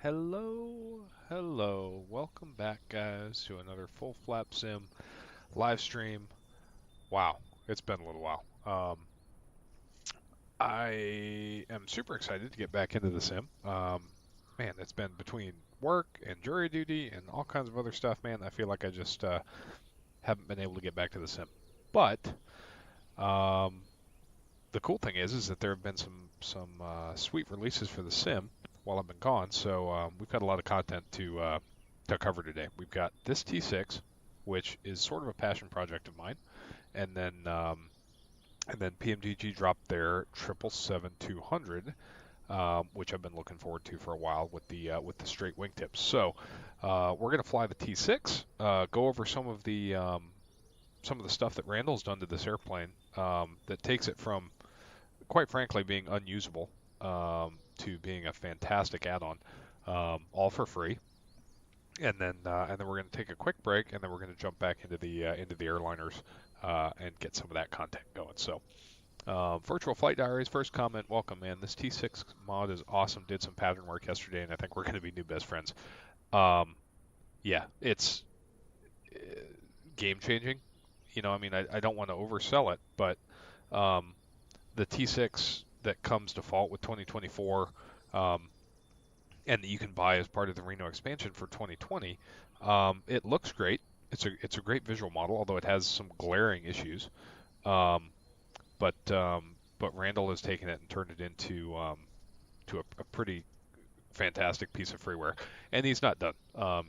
Hello. Welcome back, guys, to another full flap sim live stream. Wow, it's been a little while. I am super excited to get back into the sim. Man, it's been between work and jury duty and all kinds of other stuff. Man, I feel like I just haven't been able to get back to the sim. But um, the cool thing is that there have been some sweet releases for the sim while I've been gone. So we've got a lot of content to cover today. We've got this T6, which is sort of a passion project of mine, and then PMGG dropped their 777-200, which I've been looking forward to for a while with the straight wingtips. So we're going to fly the T6, go over some of the stuff that Randall's done to this airplane that takes it from, quite frankly, being unusable to being a fantastic add-on, all for free. And then we're going to take a quick break, and then we're going to jump back into the airliners and get some of that content going. So, Virtual Flight Diaries, first comment, welcome, man. This T6 mod is awesome. Did some pattern work yesterday, and I think we're going to be new best friends. Yeah, it's game changing. I mean, I don't want to oversell it, but um, the T6 that comes default with 2024, and that you can buy as part of the Reno expansion for 2020. It looks great. It's a great visual model, although it has some glaring issues. Um, but Randall has taken it and turned it into to a pretty fantastic piece of freeware, and he's not done.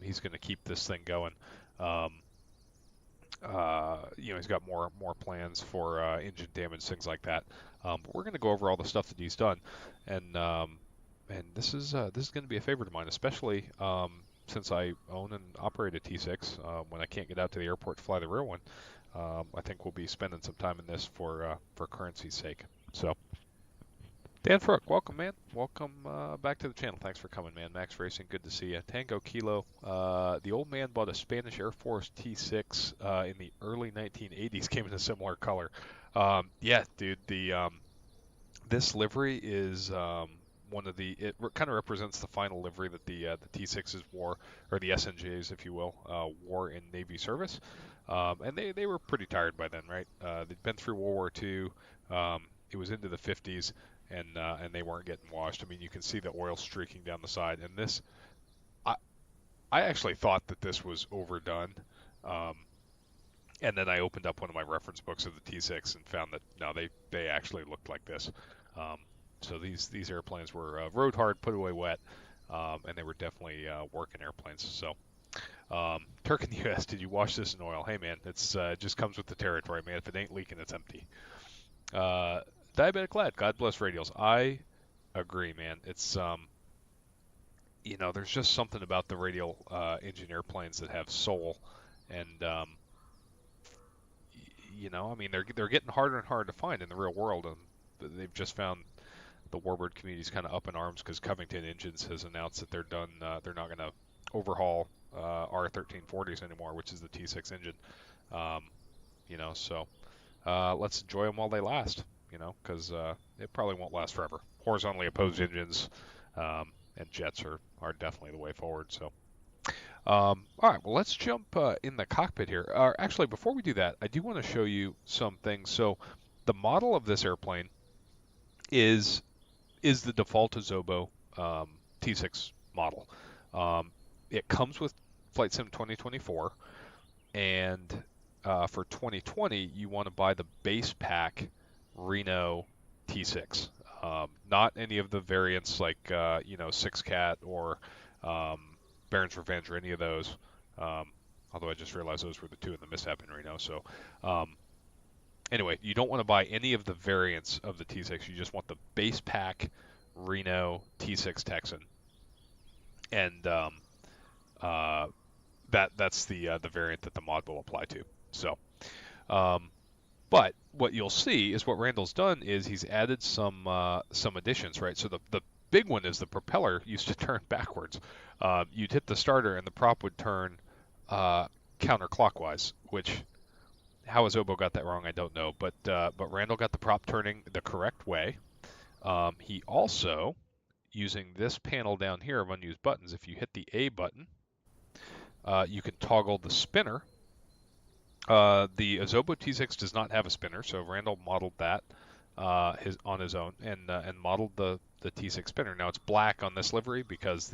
He's going to keep this thing going. Um, he's got more plans for engine damage, things like that. But we're going to go over all the stuff that he's done, and this is going to be a favorite of mine, especially since I own and operate a T6. When I can't get out to the airport to fly the real one, I think we'll be spending some time in this for currency's sake. So, Dan Frook, welcome, man. Welcome back to the channel. Thanks for coming, man. Max Racing, good to see you. Tango Kilo, the old man bought a Spanish Air Force T6 in the early 1980s. Came in a similar color. Yeah, dude. This livery is one of it kind of represents the final livery that the T6s wore, or the SNJs, if you will, wore in Navy service. And they were pretty tired by then, right? They'd been through World War II. It was into the 50s, and they weren't getting washed. I mean, you can see the oil streaking down the side. And this, I I actually thought that this was overdone. Um, and then I opened up one of my reference books of the T6 and found that no, they actually looked like this. Um, so these airplanes were rode hard, put away wet, and they were definitely working airplanes. So Turk in the US, did you wash this in oil? Hey man, it's it just comes with the territory, man. If it ain't leaking, it's empty. Uh, Diabetic Lad, God bless radials. I agree, man. It's there's just something about the radial engine airplanes that have soul, and I mean, they're getting harder and harder to find in the real world, and they've just found the Warbird community's kind of up in arms because Covington Engines has announced that they're done. They're not going to overhaul R1340s anymore, which is the T6 engine. Um, so let's enjoy them while they last. Because it probably won't last forever. Horizontally opposed engines and jets are definitely the way forward. So. All right, well, let's jump in the cockpit here. Actually, before we do that, I do want to show you some things. So, the model of this airplane is the default Asobo T6 model. It comes with Flight Sim 2024, and for 2020, you want to buy the base pack Reno T6. Not any of the variants like 6 Cat or Baron's Revenge or any of those. Although I just realized those were the two in the mishap in Reno. So anyway, you don't want to buy any of the variants of the T6. You just want the base pack Reno T6 Texan, and that's the variant that the mod will apply to. So, but what you'll see is what Randall's done is he's added some additions, right? So the big one is the propeller used to turn backwards. You'd hit the starter and the prop would turn counterclockwise, which how Asobo got that wrong, I don't know. But Randall got the prop turning the correct way. He also using this panel down here of unused buttons. If you hit the A button, you can toggle the spinner. The Asobo T-6 does not have a spinner, so Randall modeled that on his own and modeled the T-6 spinner. Now it's black on this livery because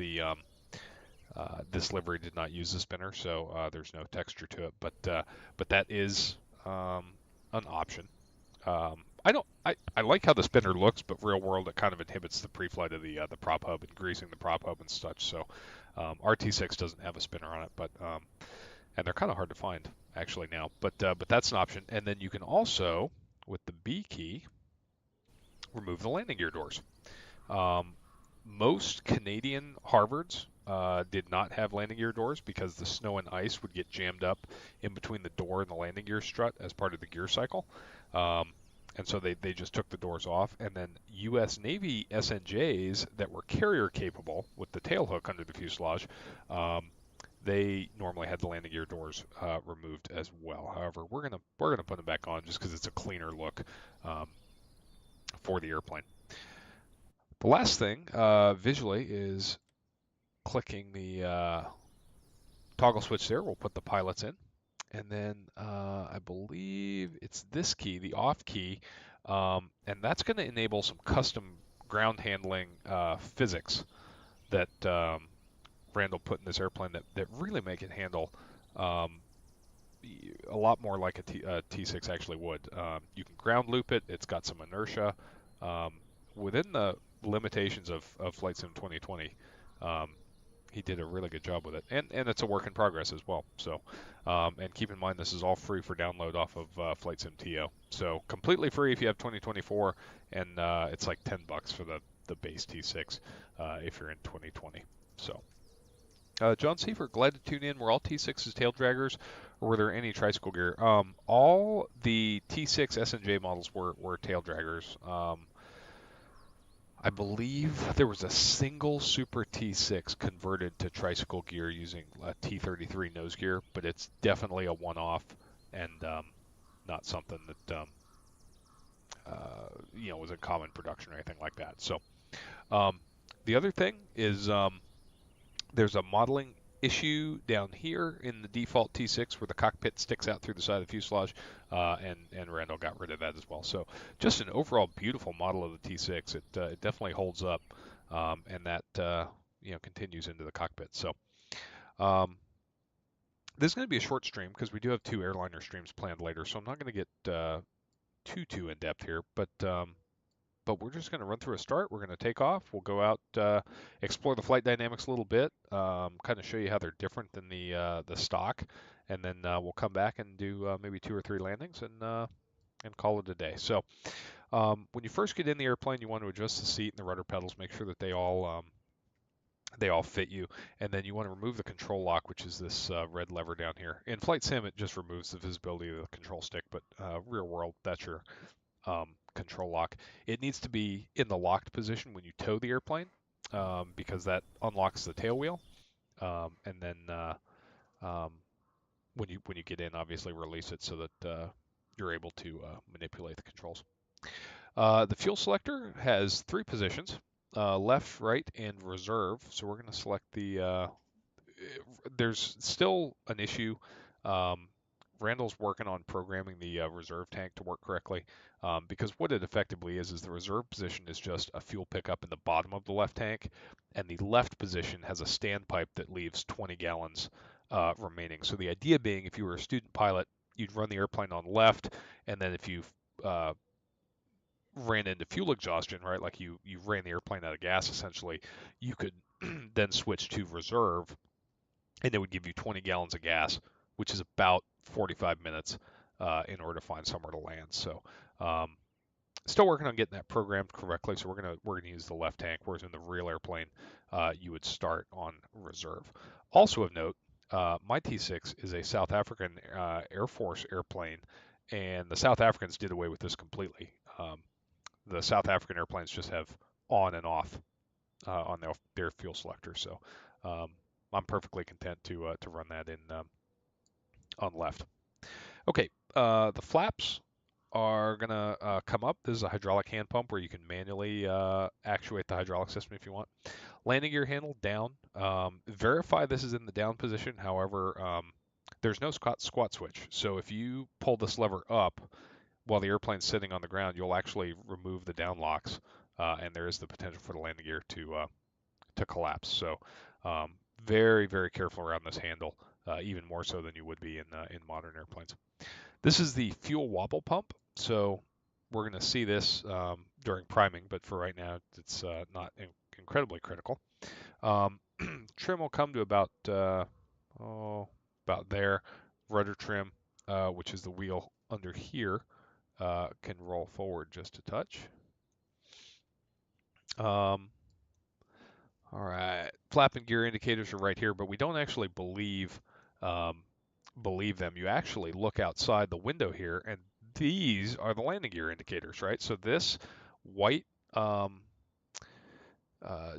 this livery did not use the spinner, so there's no texture to it. But that is an option. I like how the spinner looks, but real world it kind of inhibits the pre-flight of the prop hub and greasing the prop hub and such. So our T6 doesn't have a spinner on it, but and they're kind of hard to find actually now. But that's an option. And then you can also, with the B key, remove the landing gear doors. Most Canadian Harvards did not have landing gear doors because the snow and ice would get jammed up in between the door and the landing gear strut as part of the gear cycle. And so they just took the doors off. And then U.S. Navy SNJs that were carrier capable with the tail hook under the fuselage, they normally had the landing gear doors removed as well. However, we're gonna put them back on just because it's a cleaner look for the airplane. The last thing visually is clicking the toggle switch there. We'll put the pilots in. And then I believe it's this key, the off key, and that's going to enable some custom ground handling physics that Randall put in this airplane that really make it handle a lot more like a T6 actually would. You can ground loop it. It's got some inertia. Within the limitations of Flight Sim 2020, he did a really good job with it, and it's a work in progress as well. So, and keep in mind this is all free for download off of Flight Sim TO. So completely free if you have 2024, and it's like $10 for the base T6 if you're in 2020. So, John Seifert, glad to tune in. Were all T6s tail draggers, or were there any tricycle gear? All the T6 SNJ models were tail draggers. I believe there was a single Super T6 converted to tricycle gear using a T33 nose gear, but it's definitely a one-off and not something that was in common production or anything like that. So the other thing is there's a modeling issue down here in the default T6 where the cockpit sticks out through the side of the fuselage, and Randall got rid of that as well. So just an overall beautiful model of the T6. It definitely holds up, and that continues into the cockpit. So this is going to be a short stream because we do have 2 airliner streams planned later, so I'm not going to get too in depth here, but we're just going to run through a start. We're going to take off. We'll go out, explore the flight dynamics a little bit, kind of show you how they're different than the stock, and then we'll come back and do maybe 2 or 3 landings and call it a day. So when you first get in the airplane, you want to adjust the seat and the rudder pedals, make sure that they all fit you, and then you want to remove the control lock, which is this red lever down here. In Flight Sim, it just removes the visibility of the control stick, but real world, that's your control lock. It needs to be in the locked position when you tow the airplane, because that unlocks the tail wheel, and then when you get in, obviously release it so that you're able to manipulate the controls. The fuel selector has 3 positions: left, right, and reserve. So we're going to select the. There's still an issue. Randall's working on programming the reserve tank to work correctly, because what it effectively is the reserve position is just a fuel pickup in the bottom of the left tank, and the left position has a standpipe that leaves 20 gallons remaining. So the idea being, if you were a student pilot, you'd run the airplane on left, and then if you ran into fuel exhaustion, right, like you ran the airplane out of gas essentially, you could then switch to reserve, and it would give you 20 gallons of gas, which is about 45 minutes in order to find somewhere to land. So still working on getting that programmed correctly. So we're gonna use the left tank, whereas in the real airplane you would start on reserve. Also of note, my T6 is a South African Air Force airplane, and the South Africans did away with this completely. The South African airplanes just have on and off on their fuel selector. So I'm perfectly content to run that in on left. Okay, the flaps are going to come up. This is a hydraulic hand pump where you can manually actuate the hydraulic system if you want. Landing gear handle down. Verify this is in the down position. However, there's no squat switch. So if you pull this lever up while the airplane's sitting on the ground, you'll actually remove the down locks, and there is the potential for the landing gear to collapse. So very, very careful around this handle, even more so than you would be in modern airplanes. This is the fuel wobble pump. So we're going to see this during priming, but for right now, it's not incredibly critical. Trim will come to about there. Rudder trim, which is the wheel under here, can roll forward just a touch. All right, flap and gear indicators are right here, but we don't actually believe them. You actually look outside the window here, and these are the landing gear indicators, right? So this white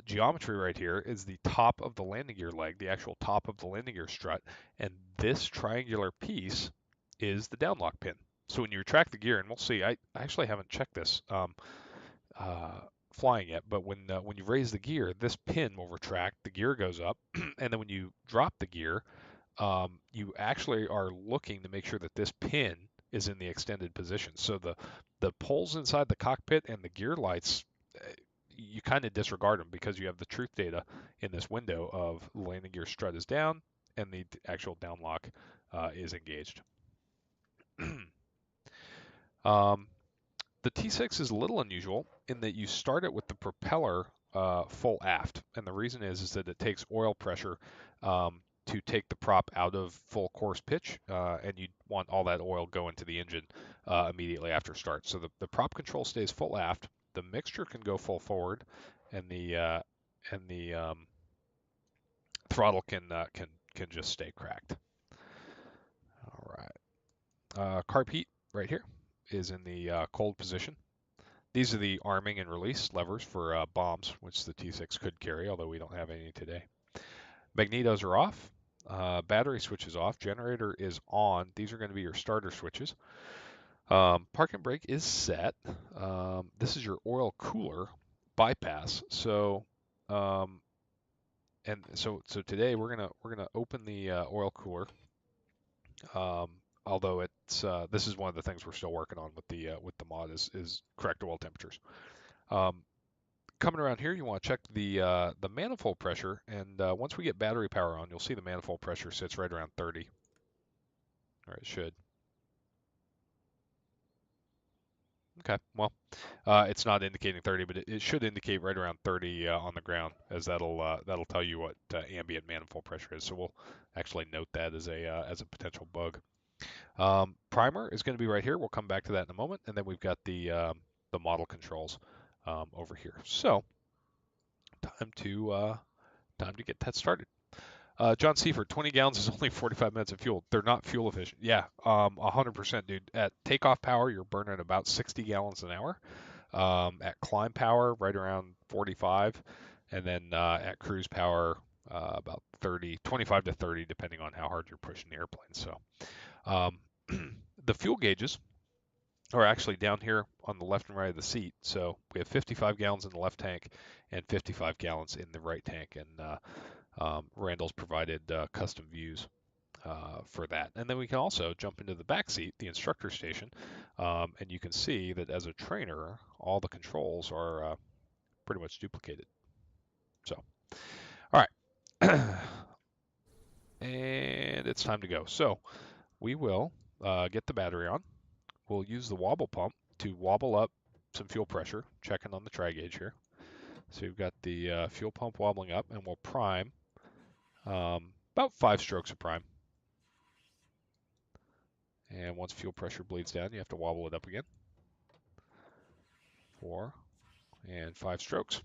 geometry right here is the top of the landing gear leg, the actual top of the landing gear strut, and this triangular piece is the downlock pin. So when you retract the gear, and we'll see, I actually haven't checked this flying yet, but when you raise the gear, this pin will retract, the gear goes up, and then when you drop the gear, you actually are looking to make sure that this pin is in the extended position. So the poles inside the cockpit and the gear lights, you kind of disregard them because you have the truth data in this window of landing gear strut is down and the actual down lock is engaged. The T-6 is a little unusual in that you start it with the propeller full aft, and the reason is that it takes oil pressure to take the prop out of full course pitch, and you want all that oil going to the engine immediately after start. So the prop control stays full aft, the mixture can go full forward, and the throttle can just stay cracked. All right, carb heat right here is in the cold position. These are the arming and release levers for bombs, which the T-6 could carry, although we don't have any today. Magnetos are off. Battery switch is off. Generator is on. These are going to be your starter switches. Park and brake is set. This is your oil cooler bypass. So, today we're gonna open the oil cooler. Although it's this is one of the things we're still working on with the mod is correct oil temperatures. Coming around here, you want to check the manifold pressure, and once we get battery power on, you'll see the manifold pressure sits right around 30. Or it should. Okay, well, it's not indicating 30, but it should indicate right around 30 on the ground, as that'll tell you what ambient manifold pressure is. So we'll actually note that as a potential bug. Primer is going to be right here. We'll come back to that in a moment, and then we've got the model controls over here. So time to get that started. John Seifert, 20 gallons is only 45 minutes of fuel. They're not fuel efficient. Yeah, 100%, dude. At takeoff power, you're burning about 60 gallons an hour. At climb power, right around 45. And then at cruise power, about 25 to 30, depending on how hard you're pushing the airplane. So the fuel gauges are actually down here on the left and right of the seat. So we have 55 gallons in the left tank and 55 gallons in the right tank. And Randall's provided custom views for that. And then we can also jump into the back seat, the instructor station, and you can see that as a trainer, all the controls are pretty much duplicated. So, all right. And it's time to go. So we will get the battery on. We'll use the wobble pump to wobble up some fuel pressure, checking on the tri-gauge here. So we've got the fuel pump wobbling up, and we'll prime about 5 strokes of prime. And once fuel pressure bleeds down, you have to wobble it up again. 4 and 5 strokes.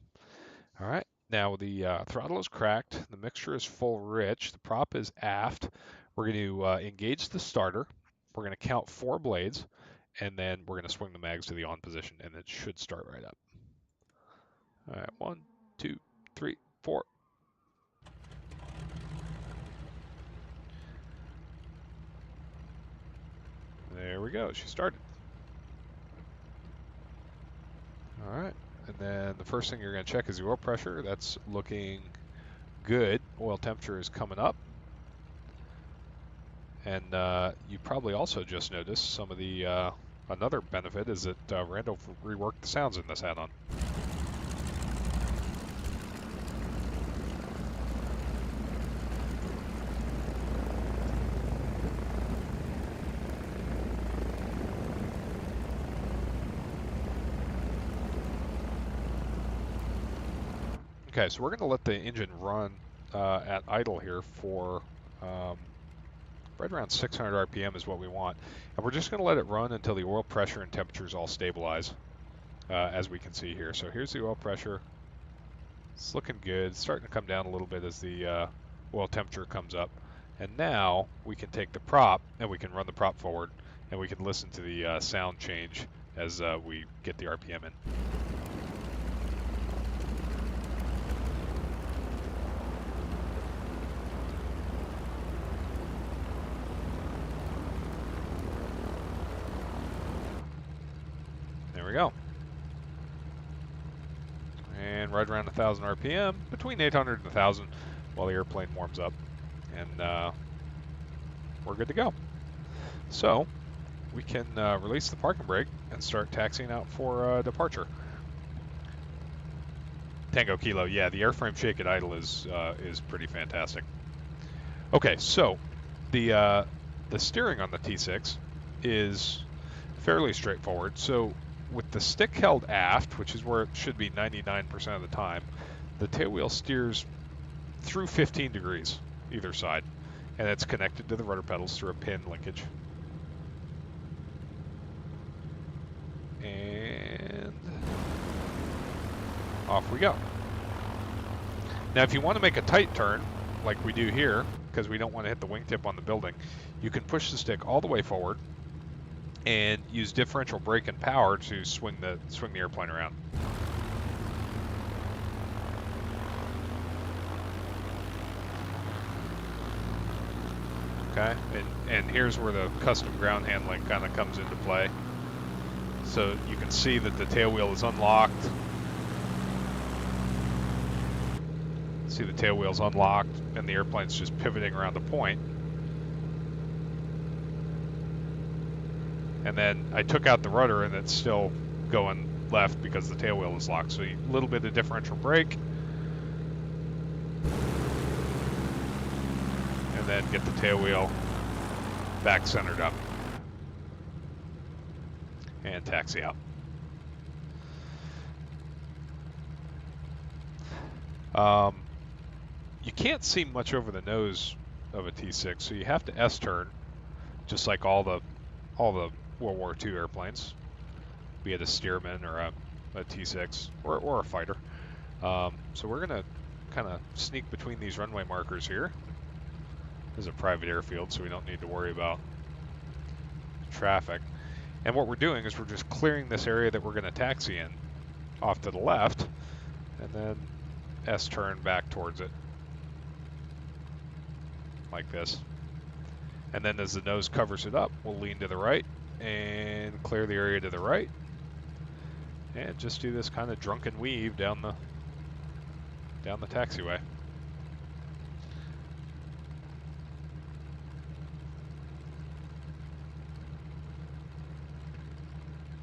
All right. Now the throttle is cracked. The mixture is full rich. The prop is aft. We're going to engage the starter. We're going to count 4 blades, and then we're going to swing the mags to the on position, and it should start right up. All right. 1, 2, 3, 4. There we go. She started. All right, and then the first thing you're going to check is the oil pressure. That's looking good. Oil temperature is coming up. And you probably also just noticed some of the, another benefit is that Randall reworked the sounds in this add-on. Okay, so we're going to let the engine run at idle here for right around 600 RPM is what we want. And we're just going to let it run until the oil pressure and temperatures all stabilize, as we can see here. So here's the oil pressure. It's looking good. It's starting to come down a little bit as the oil temperature comes up. And now we can take the prop and we can run the prop forward and we can listen to the sound change as we get the RPM in. There we go. And right around 1,000 RPM, between 800 and 1,000 while the airplane warms up. And we're good to go. So we can release the parking brake and start taxiing out for departure. Tango Kilo, yeah, the airframe shake at idle is pretty fantastic. Okay, so the steering on the T6 is fairly straightforward. So with the stick held aft, which is where it should be 99% of the time, the tailwheel steers through 15 degrees either side, and it's connected to the rudder pedals through a pin linkage. And off we go. Now if you want to make a tight turn, like we do here, because we don't want to hit the wingtip on the building, you can push the stick all the way forward and use differential brake and power to swing the airplane around. Okay, and here's where the custom ground handling kind of comes into play. So you can see that the tail wheel is unlocked. See the tail wheel's unlocked and the airplane's just pivoting around the point. And then I took out the rudder and it's still going left because the tail wheel is locked. So a little bit of differential brake. And then get the tail wheel back centered up. And taxi out. You can't see much over the nose of a T6, so you have to S-turn, just like all the World War II airplanes, be it a Stearman or a T6 or a fighter. So we're gonna kind of sneak between these runway markers here. This is a private airfield, so we don't need to worry about traffic. And what we're doing is we're just clearing this area that we're going to taxi in off to the left, and then S-turn back towards it, like this. And then as the nose covers it up, we'll lean to the right and clear the area to the right, and just do this kind of drunken weave down the taxiway.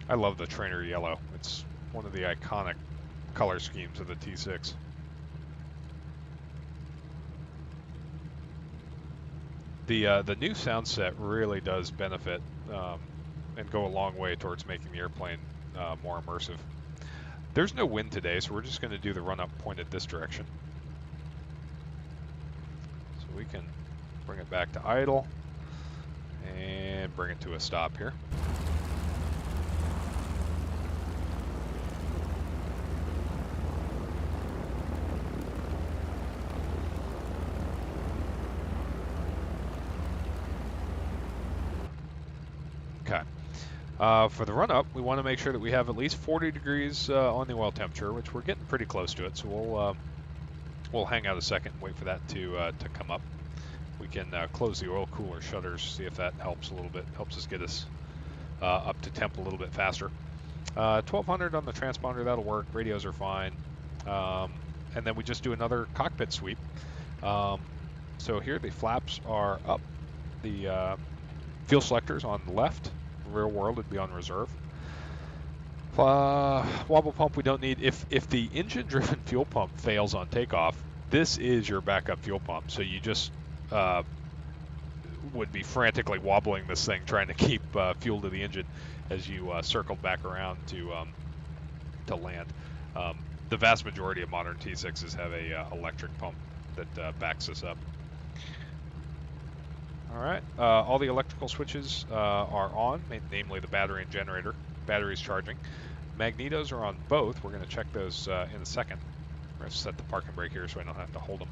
I love the trainer yellow. It's one of the iconic color schemes of the T6. The new sound set really does benefit and go a long way towards making the airplane more immersive. There's no wind today, so we're just going to do the run-up pointed this direction. So we can bring it back to idle and bring it to a stop here. Okay. For the run-up, we want to make sure that we have at least 40 degrees on the oil temperature, which we're getting pretty close to it. So we'll hang out a second and wait for that to come up. We can close the oil cooler shutters, see if that helps a little bit, helps us get us up to temp a little bit faster. 1200 on the transponder, that'll work. Radios are fine. And then we just do another cockpit sweep. So here the flaps are up. The fuel selectors on the left. Rear world would be on reserve. Wobble pump we don't need. If the engine-driven fuel pump fails on takeoff, this is your backup fuel pump. So you just would be frantically wobbling this thing trying to keep fuel to the engine as you circled back around to land. The vast majority of modern T6s have a electric pump that backs us up. All right, all the electrical switches are on, namely the battery and generator. Battery's charging. Magnetos are on both. We're going to check those in a second. We're going to set the parking brake here so I don't have to hold them.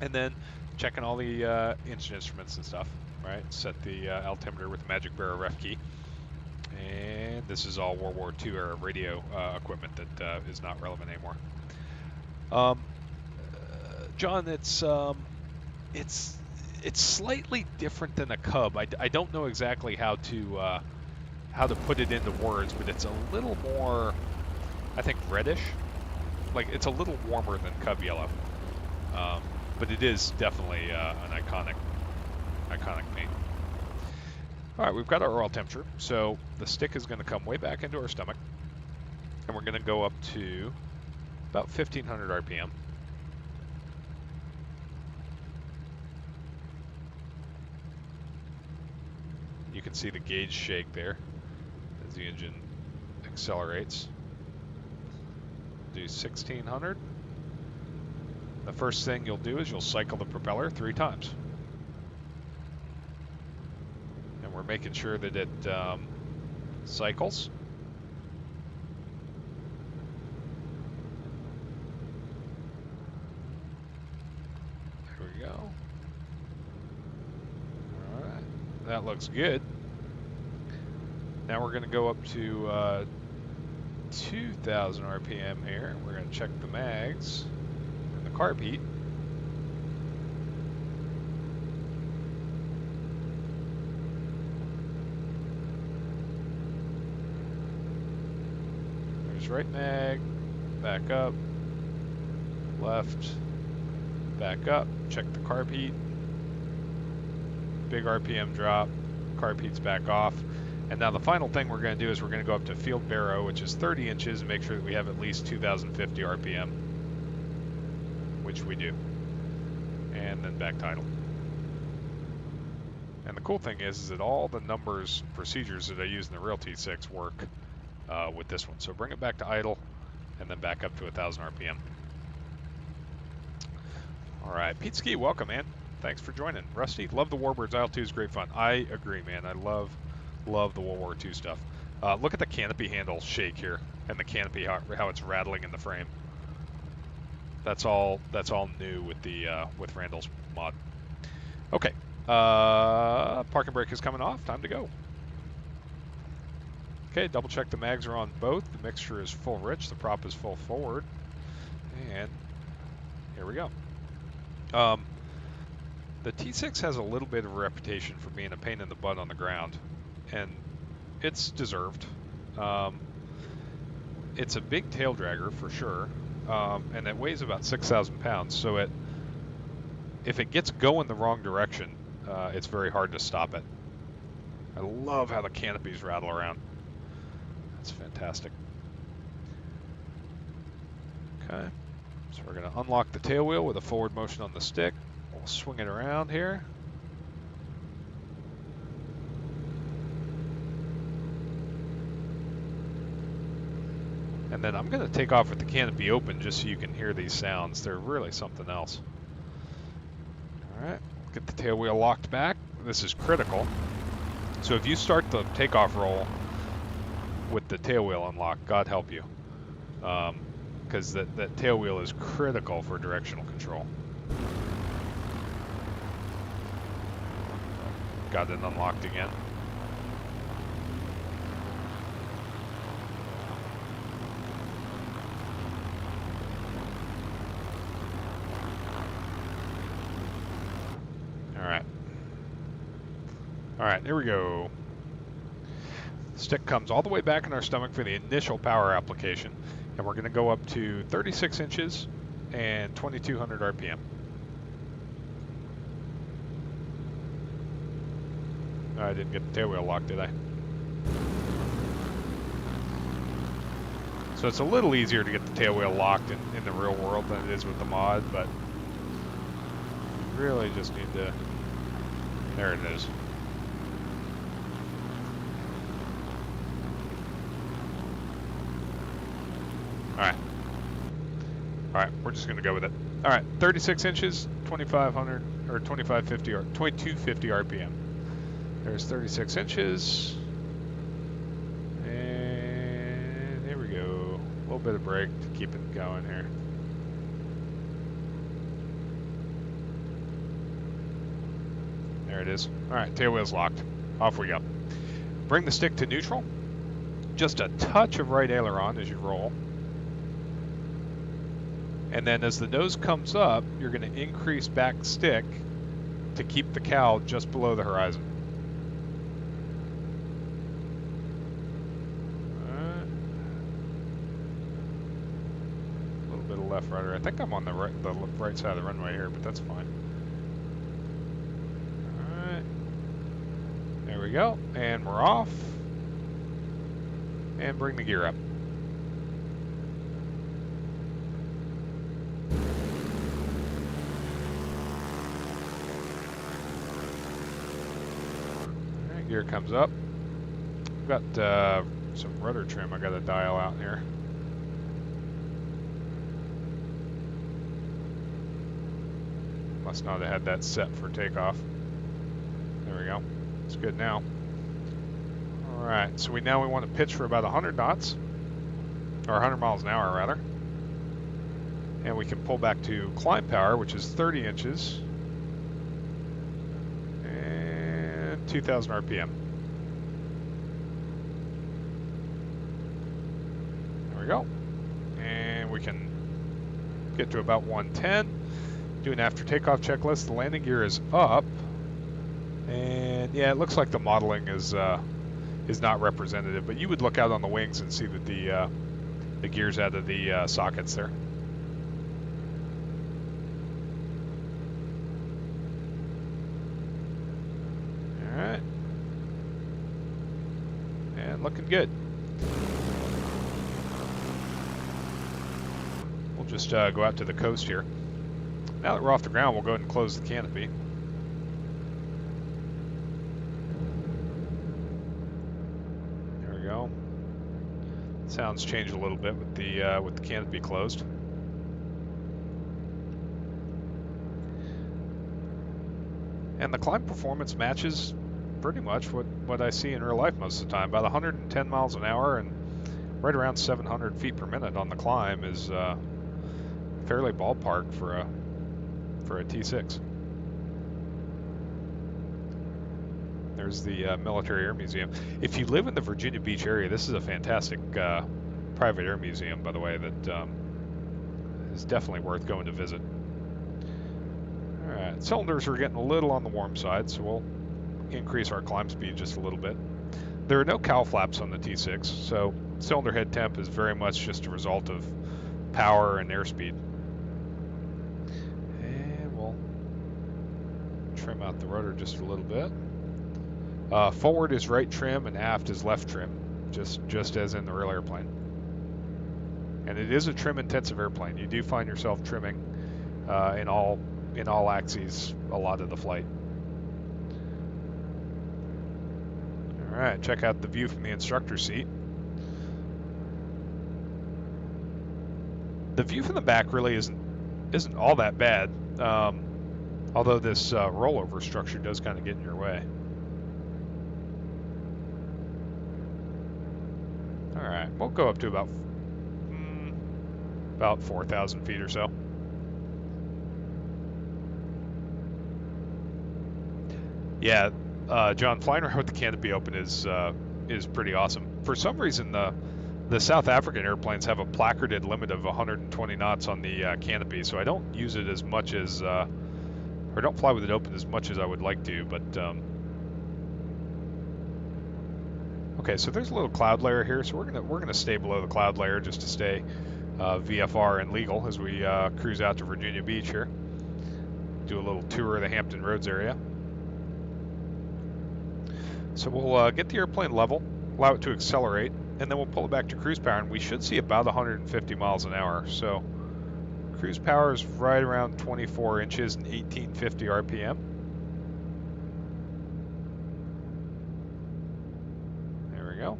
And then checking all the engine instruments and stuff, right? Set the altimeter with the magic barrel ref key. And this is all World War II era radio equipment that is not relevant anymore. John, it's slightly different than a Cub. I don't know exactly how to put it into words, but it's a little more, I think, reddish. Like, it's a little warmer than Cub yellow. But it is definitely an iconic paint. All right, we've got our oil temperature. So the stick is going to come way back into our stomach. And we're going to go up to about 1500 RPM. You can see the gauge shake there as the engine accelerates. Do 1600. The first thing you'll do is you'll cycle the propeller 3 times. And we're making sure that it cycles. There we go. All right, that looks good. Now we're going to go up to 2000 RPM here. We're going to check the mags and the carb heat. There's right mag, back up, left, back up, check the carb heat. Big RPM drop, carb heat's back off. And now the final thing we're going to do is we're going to go up to field baro, which is 30 inches, and make sure that we have at least 2050 RPM, which we do. And then back to idle. And the cool thing is that all the numbers, procedures that I use in the real T6 work with this one. So bring it back to idle, and then back up to 1000 RPM. All right, Pete Ski, welcome, man. Thanks for joining. Rusty, love the Warbirds. IL-2 is great fun. I agree, man. I love the World War II stuff. Look at the canopy handle shake here, and the canopy how it's rattling in the frame. That's all new with the with Randall's mod. Okay, parking brake is coming off. Time to go. Okay, double check the mags are on both. The mixture is full rich. The prop is full forward, and here we go. The T6 has a little bit of a reputation for being a pain in the butt on the ground, and it's deserved. It's a big tail dragger for sure, and it weighs about 6,000 pounds, so if it gets going the wrong direction, it's very hard to stop it. I love how the canopies rattle around. That's fantastic. Okay, so we're going to unlock the tail wheel with a forward motion on the stick. We'll swing it around here. And then I'm going to take off with the canopy open just so you can hear these sounds. They're really something else. All right, get the tail wheel locked back. This is critical. So if you start the takeoff roll with the tail wheel unlocked, God help you. Because that tail wheel is critical for directional control. Got it unlocked again. All right, here we go. Stick comes all the way back in our stomach for the initial power application, and we're going to go up to 36 inches and 2200 RPM. I didn't get the tailwheel locked, did I? So it's a little easier to get the tailwheel locked in the real world than it is with the mod, but you really just need to... There it is. Alright. Alright, we're just going to go with it. Alright, 36 inches, 2500, or 2550, or 2250 RPM. There's 36 inches. And here we go. A little bit of brake to keep it going here. There it is. Alright, tailwheel's locked. Off we go. Bring the stick to neutral. Just a touch of right aileron as you roll. And then as the nose comes up, you're going to increase back stick to keep the cowl just below the horizon. A little bit of left rudder. I think I'm on the right side of the runway here, but that's fine. Alright. There we go. And we're off. And bring the gear up. Gear comes up. I've got some rudder trim I got to dial out here. Must not have had that set for takeoff. There we go. It's good now. Alright, so now we want to pitch for about 100 knots, or 100 miles an hour rather. And we can pull back to climb power, which is 30 inches. 2000 RPM. There we go. And we can get to about 110. Do an after takeoff checklist. The landing gear is up. And yeah, it looks like the modeling is not representative, but you would look out on the wings and see that the gear's out of the sockets there. Alright. And looking good. We'll just go out to the coast here. Now that we're off the ground, we'll go ahead and close the canopy. There we go. Sounds changed a little bit with the canopy closed. And the climb performance matches pretty much what I see in real life most of the time. About 110 miles an hour and right around 700 feet per minute on the climb is fairly ballpark for a T6. There's the Military Air Museum. If you live in the Virginia Beach area, this is a fantastic private air museum, by the way, that is definitely worth going to visit. Alright, cylinders are getting a little on the warm side, so we'll increase our climb speed just a little bit. There are no cowl flaps on the T6, so cylinder head temp is very much just a result of power and airspeed. And we'll trim out the rudder just a little bit. Forward is right trim and aft is left trim, just as in the real airplane. And it is a trim-intensive airplane. You do find yourself trimming in all axes a lot of the flight. All right, check out the view from the instructor seat. The view from the back really isn't all that bad, although this rollover structure does kind of get in your way. All right, we'll go up to about 4,000 feet or so. Yeah, John, flying around with the canopy open is pretty awesome. For some reason, the South African airplanes have a placarded limit of 120 knots on the canopy, so I don't use it as much as, or don't fly with it open as much as I would like to, but Okay, so there's a little cloud layer here, so we're gonna stay below the cloud layer just to stay VFR and legal as we cruise out to Virginia Beach here. Do a little tour of the Hampton Roads area. So we'll get the airplane level, allow it to accelerate, and then we'll pull it back to cruise power, and we should see about 150 miles an hour. So cruise power is right around 24 inches and 1850 RPM. There we go.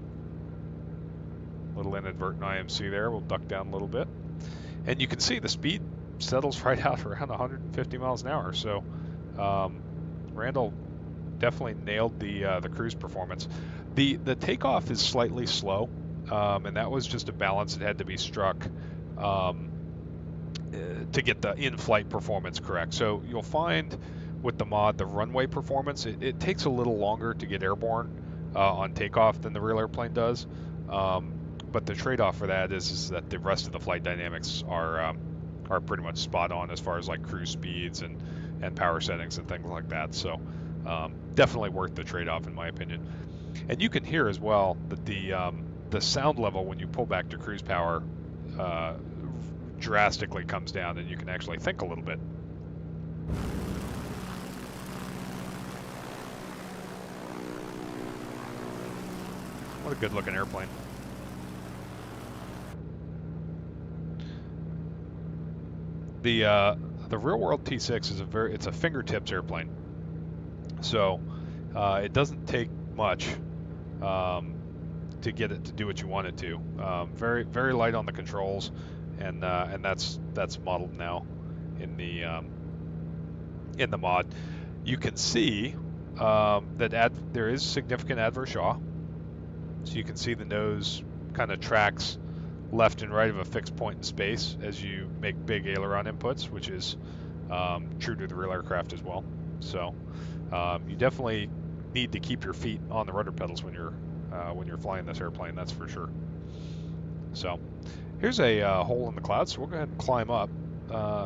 Little inadvertent IMC there. We'll duck down a little bit. And you can see the speed settles right out around 150 miles an hour. So Randall definitely nailed the cruise performance. The takeoff is slightly slow, and that was just a balance that had to be struck to get the in-flight performance correct. So you'll find with the mod, the runway performance, it takes a little longer to get airborne on takeoff than the real airplane does. But the trade-off for that is that the rest of the flight dynamics are pretty much spot on as far as like cruise speeds and power settings and things like that. So definitely worth the trade-off in my opinion. And you can hear as well that the sound level when you pull back to cruise power drastically comes down, and you can actually think a little bit. What a good looking airplane. The real world T6 is it's a fingertips airplane. So it doesn't take much to get it to do what you want it to. Very light on the controls, and that's modeled now in the mod. You can see that there is significant adverse yaw. So you can see the nose kind of tracks left and right of a fixed point in space as you make big aileron inputs, which is true to the real aircraft as well. So you definitely need to keep your feet on the rudder pedals when you're flying this airplane, that's for sure. So here's a hole in the clouds, so we'll go ahead and climb up.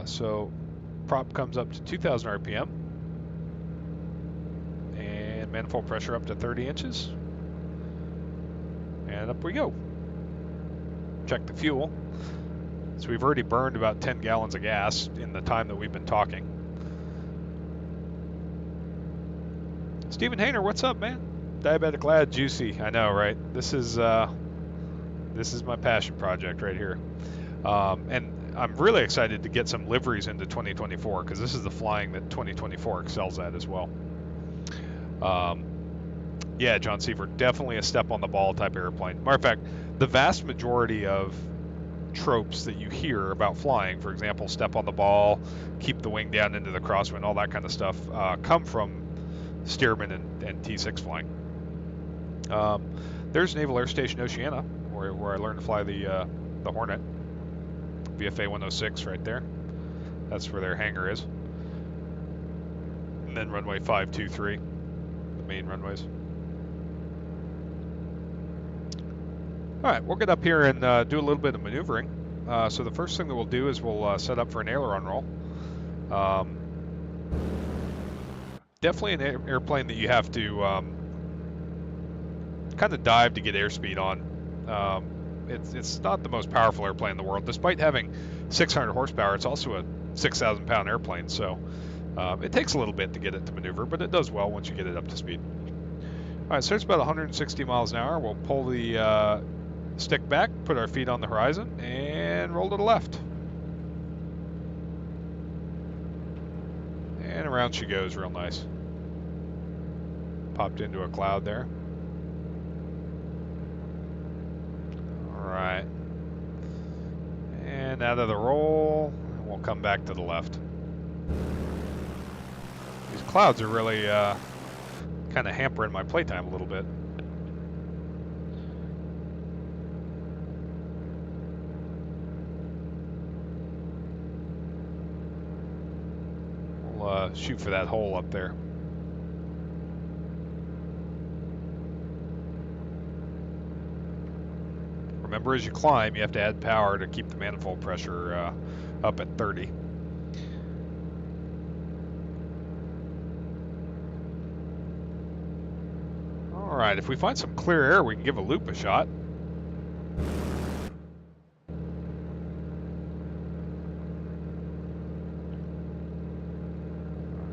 So prop comes up to 2,000 RPM, and manifold pressure up to 30 inches, and up we go. Check the fuel. So we've already burned about 10 gallons of gas in the time that we've been talking. Stephen Hayner, what's up, man? Diabetic Lad, juicy. I know, right? This is my passion project right here. And I'm really excited to get some liveries into 2024 because this is the flying that 2024 excels at as well. Yeah, John Seaver, definitely a step on the ball type airplane. Matter of fact, the vast majority of tropes that you hear about flying, for example, step on the ball, keep the wing down into the crosswind, all that kind of stuff, come from Stearman and T6 flying. There's Naval Air Station Oceana, where I learned to fly the Hornet, VFA 106 right there. That's where their hangar is. And then runway 523, the main runways. All right, we'll get up here and do a little bit of maneuvering. So the first thing that we'll do is we'll set up for an aileron roll. Definitely an airplane that you have to kind of dive to get airspeed on. It's not the most powerful airplane in the world. Despite having 600 horsepower, it's also a 6,000 pound airplane. So it takes a little bit to get it to maneuver, but it does well once you get it up to speed. All right, so it's about 160 miles an hour. We'll pull the stick back, put our feet on the horizon, and roll to the left. And around she goes real nice. Popped into a cloud there. All right. And out of the roll, and we'll come back to the left. These clouds are really kind of hampering my playtime a little bit. We'll shoot for that hole up there. Remember, as you climb, you have to add power to keep the manifold pressure up at 30. All Alright, if we find some clear air, we can give a loop a shot.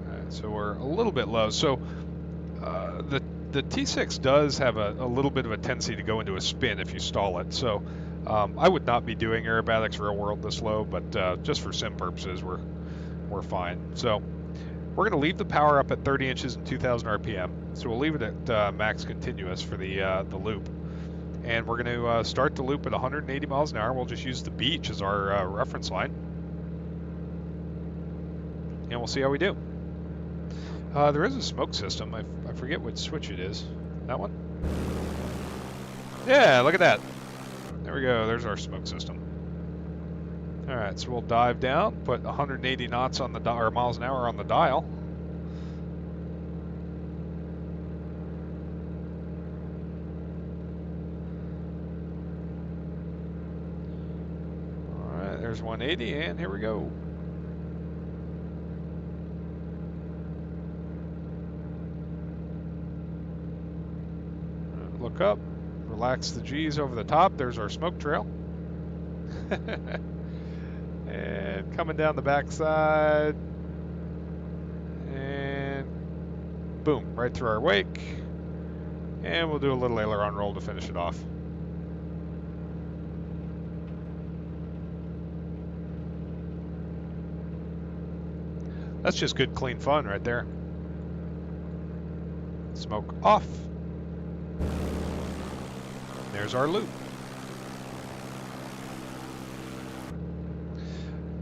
Alright, so we're a little bit low. So the T6 does have a little bit of a tendency to go into a spin if you stall it. So I would not be doing aerobatics real world this low, but just for sim purposes, we're fine. So we're going to leave the power up at 30 inches and 2,000 RPM. So we'll leave it at max continuous for the loop. And we're going to start the loop at 180 miles an hour. We'll just use the beach as our reference line. And we'll see how we do. There is a smoke system. I forget what switch it is. That one? Yeah, look at that. There we go. There's our smoke system. All right, so we'll dive down, put 180 knots on the or miles an hour on the dial. All right, there's 180, and here we go. Look up, relax the G's over the top. There's our smoke trail. And coming down the backside. And boom, right through our wake. And we'll do a little aileron roll to finish it off. That's just good, clean fun right there. Smoke off. There's our loop.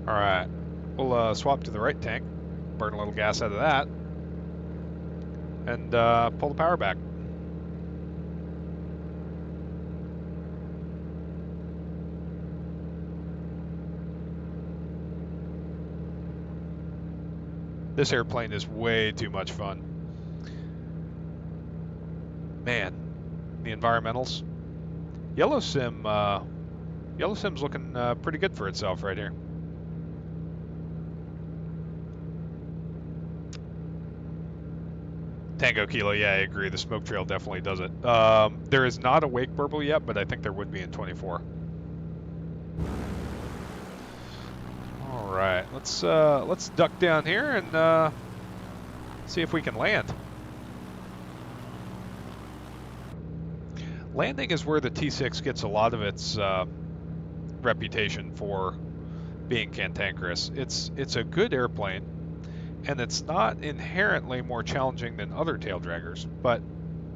All right, we'll swap to the right tank, burn a little gas out of that, and pull the power back. This airplane is way too much fun. Man, the environmentals. Yellow Sim's looking pretty good for itself right here. Tango Kilo, yeah, I agree. The smoke trail definitely does it. There is not a wake burble yet, but I think there would be in 24. All right, let's duck down here and see if we can land. Landing is where the T6 gets a lot of its reputation for being cantankerous. It's a good airplane, and it's not inherently more challenging than other tail draggers. But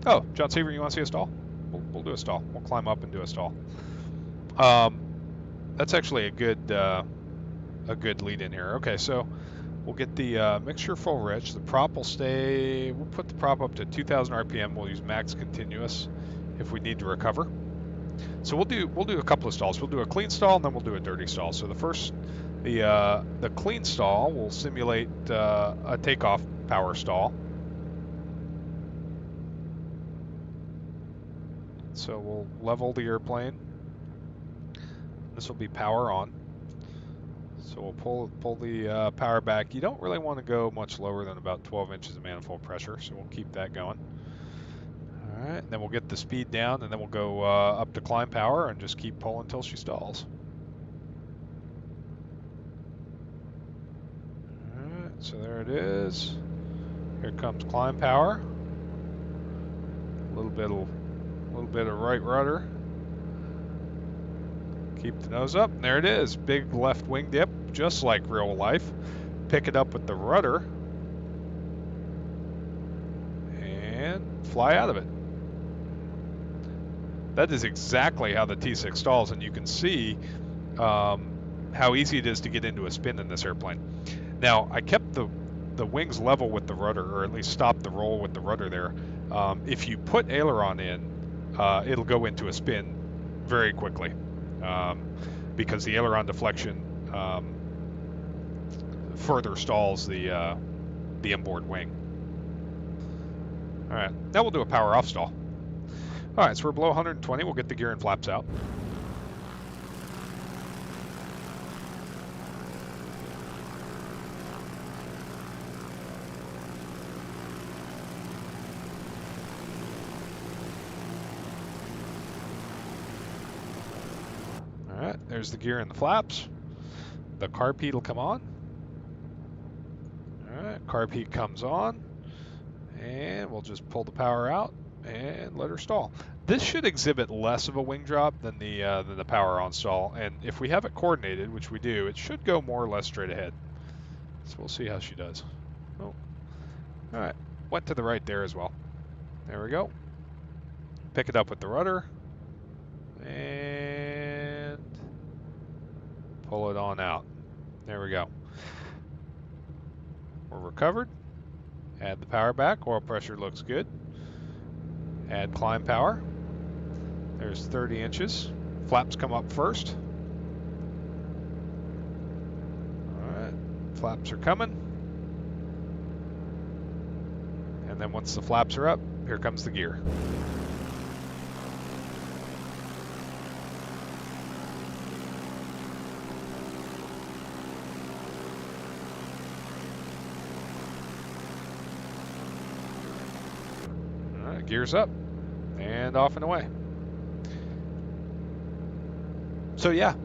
oh, John Seaver, you want to see a stall? We'll do a stall. We'll climb up and do a stall. That's actually a good lead in here. Okay, so we'll get the mixture full rich. The prop will stay. We'll put the prop up to 2,000 RPM. We'll use max continuous if we need to recover. So we'll do a couple of stalls. We'll do a clean stall and then we'll do a dirty stall. So the clean stall will simulate a takeoff power stall. So we'll level the airplane. This will be power on. So we'll pull the power back. You don't really want to go much lower than about 12 inches of manifold pressure, so we'll keep that going. All right, and then we'll get the speed down, and then we'll go up to climb power and just keep pulling until she stalls. All right, so there it is. Here comes climb power. A little bit of right rudder. Keep the nose up, and there it is. Big left wing dip, just like real life. Pick it up with the rudder and fly out of it. That is exactly how the T6 stalls, and you can see how easy it is to get into a spin in this airplane. Now, I kept the wings level with the rudder, or at least stopped the roll with the rudder there. If you put aileron in, it'll go into a spin very quickly because the aileron deflection further stalls the inboard wing. All right, now we'll do a power off stall. All right, so we're below 120. We'll get the gear and flaps out. Alright, there's the gear and the flaps. The carb heat will come on. Alright, carb heat comes on. And we'll just pull the power out and let her stall. This should exhibit less of a wing drop than the power on stall. And if we have it coordinated, which we do, it should go more or less straight ahead. So we'll see how she does. Oh, alright. Went to the right there as well. There we go. Pick it up with the rudder. And pull it on out. There we go. We're recovered. Add the power back. Oil pressure looks good. Add climb power. There's 30 inches. Flaps come up first. Alright. Flaps are coming. And then once the flaps are up, here comes the gear. Alright, gears up. And off and away. So yeah,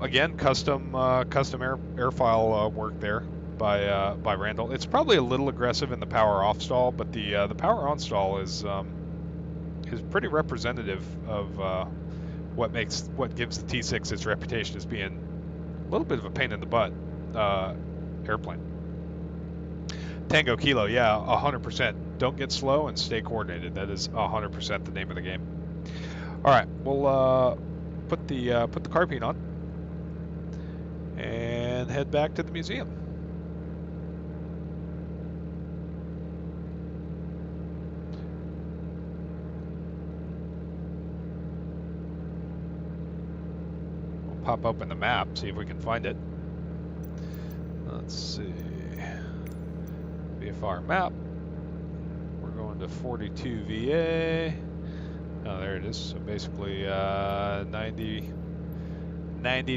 again, custom airfoil work there by Randall. It's probably a little aggressive in the power off stall, but the power on stall is pretty representative of what gives the T6 its reputation as being a little bit of a pain in the butt airplane. Tango Kilo, yeah, 100%. Don't get slow and stay coordinated. That is 100% the name of the game. All right, we'll put the carb heat on and head back to the museum. We'll pop open the map, see if we can find it. Let's see. VFR map. We're going to 42 VA. Oh, there it is. So basically 90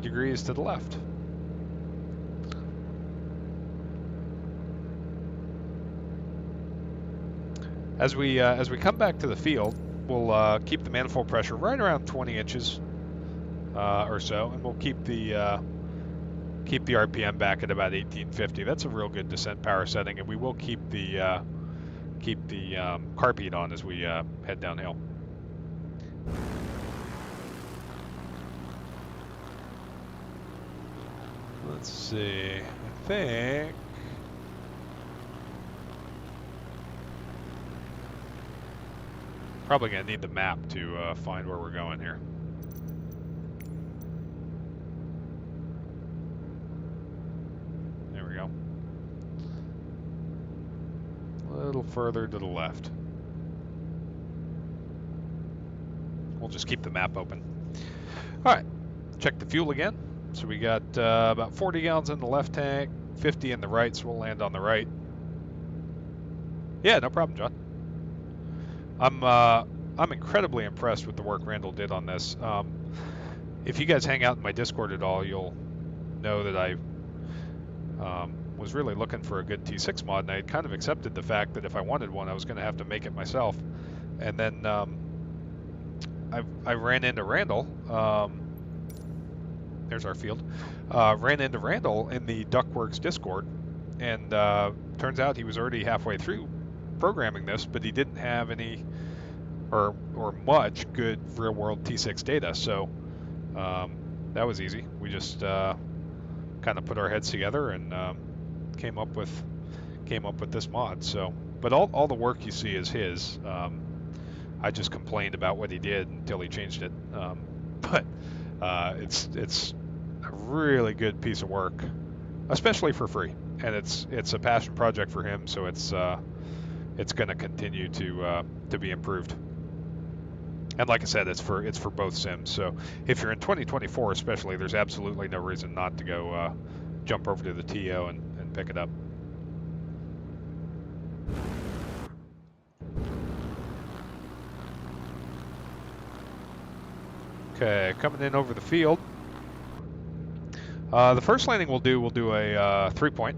degrees to the left. As we come back to the field, we'll keep the manifold pressure right around 20 inches or so, and we'll keep the RPM back at about 1850. That's a real good descent power setting, and we will keep the carb heat on as we head downhill. Let's see. I think probably gonna need the map to find where we're going here. There we go. A little further to the left. We'll just keep the map open. All right, check the fuel again. So we got about 40 gallons in the left tank, 50 in the right, so we'll land on the right. Yeah, no problem, John. I'm incredibly impressed with the work Randall did on this. If you guys hang out in my Discord at all, you'll know that I was really looking for a good T6 mod, and I had kind of accepted the fact that if I wanted one, I was going to have to make it myself. And then I ran into Randall. There's our field. Ran into Randall in the Duckworks Discord, and turns out he was already halfway through programming this, but he didn't have any or much good real-world T6 data. So that was easy. We just kind of put our heads together and came up with this mod. So, but all the work you see is his. I just complained about what he did until he changed it. But it's a really good piece of work, especially for free, and it's a passion project for him. So it's going to continue to be improved. And like I said, it's for both sims. So if you're in 2024 especially, there's absolutely no reason not to go jump over to the TO and pick it up. Okay, coming in over the field. The first landing we'll do a 3-point.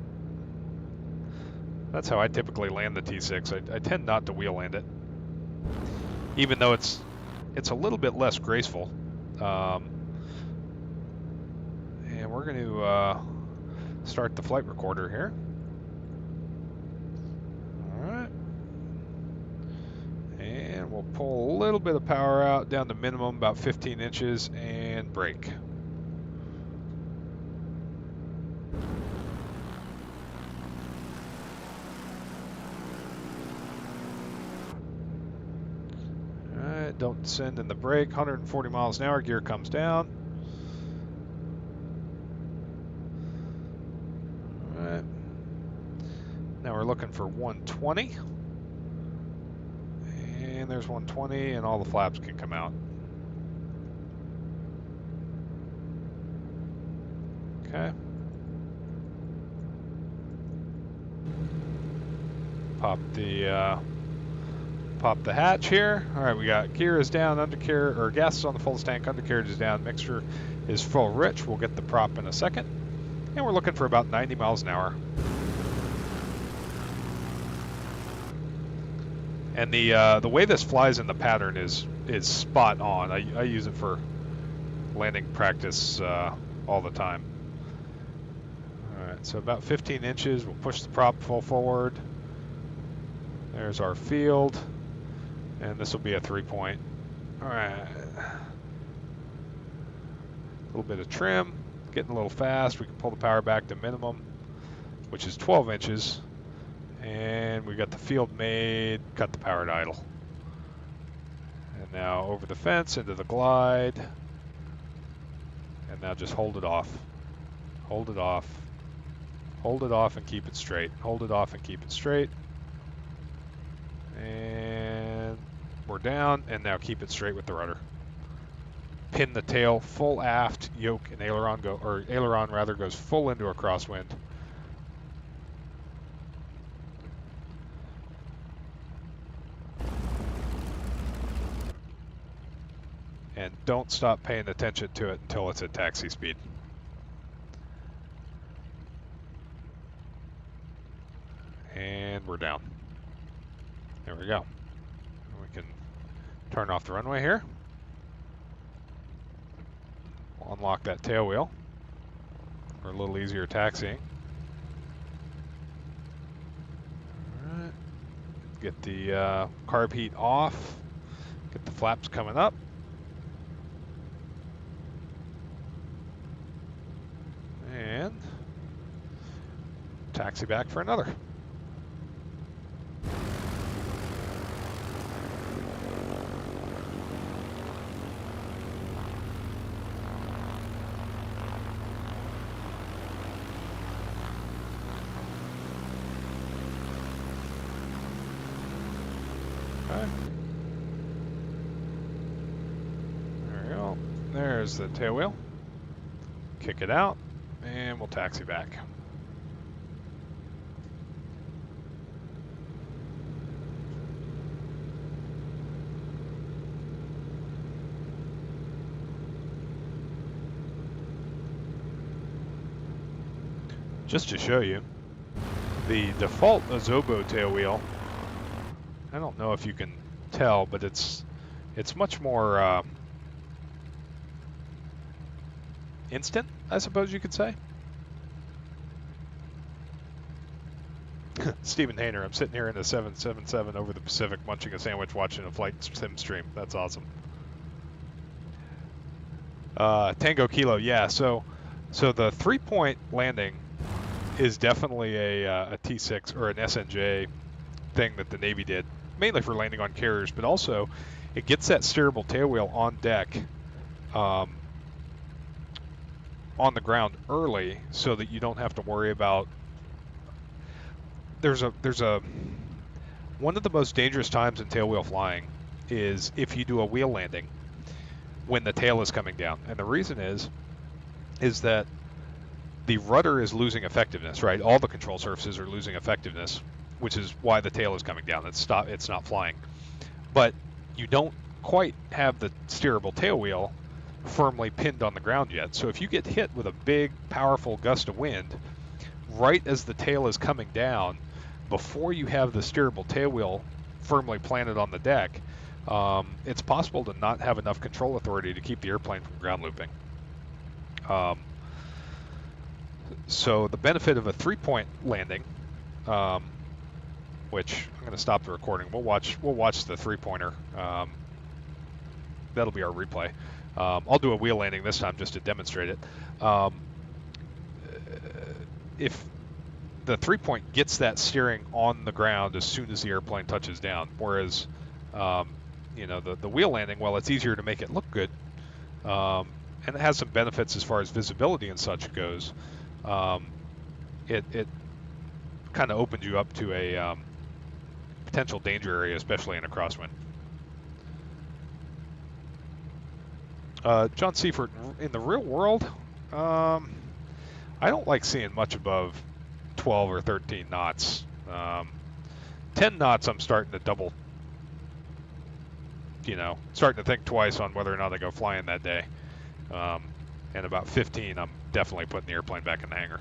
That's how I typically land the T6. I tend not to wheel land it, even though it's a little bit less graceful. And we're going to start the flight recorder here. All right. And we'll pull a little bit of power out down to minimum, about 15 inches, and brake. Alright, don't send in the brake. 140 miles an hour, gear comes down. Alright. Now we're looking for 120. And there's 120, and all the flaps can come out. Okay. Pop the hatch here. All right, we got gear is down, undercarriage, or gas is on the fullest tank, undercarriage is down, mixture is full rich. We'll get the prop in a second. And we're looking for about 90 miles an hour. And the way this flies in the pattern is spot on. I use it for landing practice all the time. All right, so about 15 inches. We'll push the prop full forward. There's our field, and this will be a 3-point. All right, a little bit of trim, getting a little fast. We can pull the power back to minimum, which is 12 inches. And we got the field made, cut the power to idle. And now over the fence into the glide. And now just hold it off. Hold it off. Hold it off and keep it straight. Hold it off and keep it straight. And we're down, and now keep it straight with the rudder. Pin the tail full aft, yoke and aileron goes full into a crosswind. And don't stop paying attention to it until it's at taxi speed. And we're down. There we go. We can turn off the runway here. We'll unlock that tail wheel for a little easier taxiing. All right. Get the carb heat off. Get the flaps coming up. And taxi back for another. Okay. There we go. There's the tail wheel. Kick it out. And we'll taxi back. Just to show you, the default Asobo tail wheel, I don't know if you can tell, but it's much more instant, I suppose you could say. Stephen Hayner, I'm sitting here in a 777 over the Pacific munching a sandwich watching a flight sim stream. That's awesome. Tango Kilo, yeah, so the 3-point landing is definitely a T6 or an SNJ thing that the Navy did, mainly for landing on carriers, but also it gets that steerable tail wheel on deck on the ground early so that you don't have to worry about. There's one of the most dangerous times in tail wheel flying is if you do a wheel landing when the tail is coming down, and the reason is that the rudder is losing effectiveness, right? All the control surfaces are losing effectiveness, which is why the tail is coming down. It's not flying, but you don't quite have the steerable tail wheel firmly pinned on the ground yet. So if you get hit with a big, powerful gust of wind right as the tail is coming down, before you have the steerable tail wheel firmly planted on the deck, it's possible to not have enough control authority to keep the airplane from ground looping. So the benefit of a 3-point landing, which I'm going to stop the recording. We'll watch the 3-pointer. That'll be our replay. I'll do a wheel landing this time just to demonstrate it. If the 3-point gets that steering on the ground as soon as the airplane touches down, whereas you know, the wheel landing, well, it's easier to make it look good, and it has some benefits as far as visibility and such goes. It kind of opens you up to a potential danger area, especially in a crosswind. John Seifert, in the real world, I don't like seeing much above 12 or 13 knots. 10 knots, I'm starting to double, you know, starting to think twice on whether or not I go flying that day. And about 15, I'm definitely putting the airplane back in the hangar.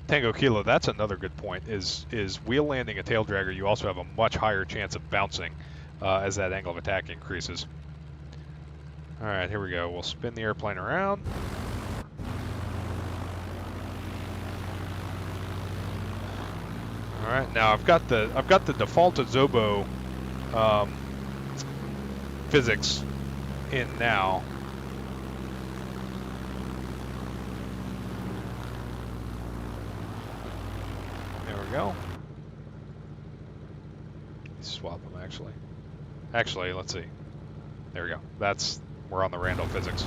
Tango Kilo, that's another good point, is wheel landing a tail dragger, you also have a much higher chance of bouncing as that angle of attack increases. All right, here we go. We'll spin the airplane around. All right, now I've got the default Asobo physics in now. There we go. Let's swap them actually. Actually, let's see. There we go. We're on the Randall physics.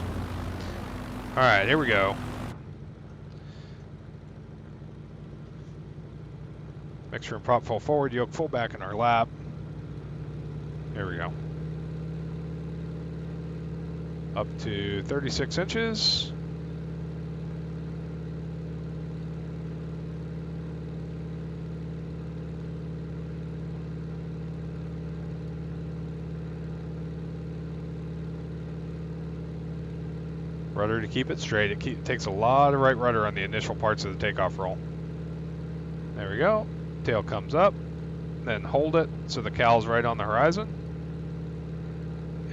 All right, here we go. Mixture and prop full forward, yoke full back in our lap. There we go. Up to 36 inches. Rudder to keep it straight. It takes a lot of right rudder on the initial parts of the takeoff roll. There we go. Tail comes up, then hold it so the cowl's right on the horizon.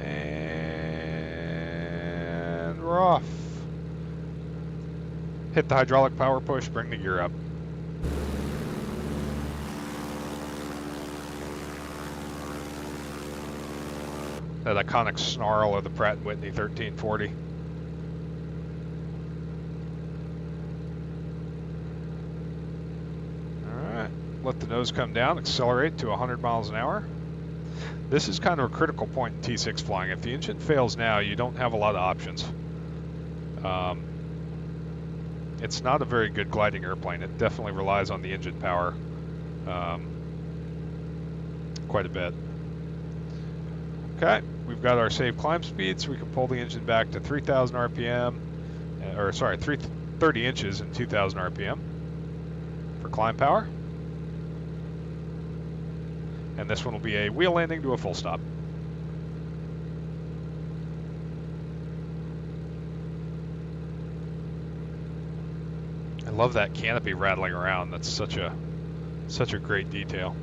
And we're off. Hit the hydraulic power push, bring the gear up. That iconic snarl of the Pratt & Whitney 1340. Let the nose come down, accelerate to 100 miles an hour. This is kind of a critical point in T6 flying. If the engine fails now, you don't have a lot of options. It's not a very good gliding airplane. It definitely relies on the engine power quite a bit. Okay, we've got our safe climb speed, so we can pull the engine back to 3,000 RPM, or sorry, 30 inches and 2,000 RPM for climb power. And this one will be a wheel landing to a full stop. I love that canopy rattling around. That's such a great detail.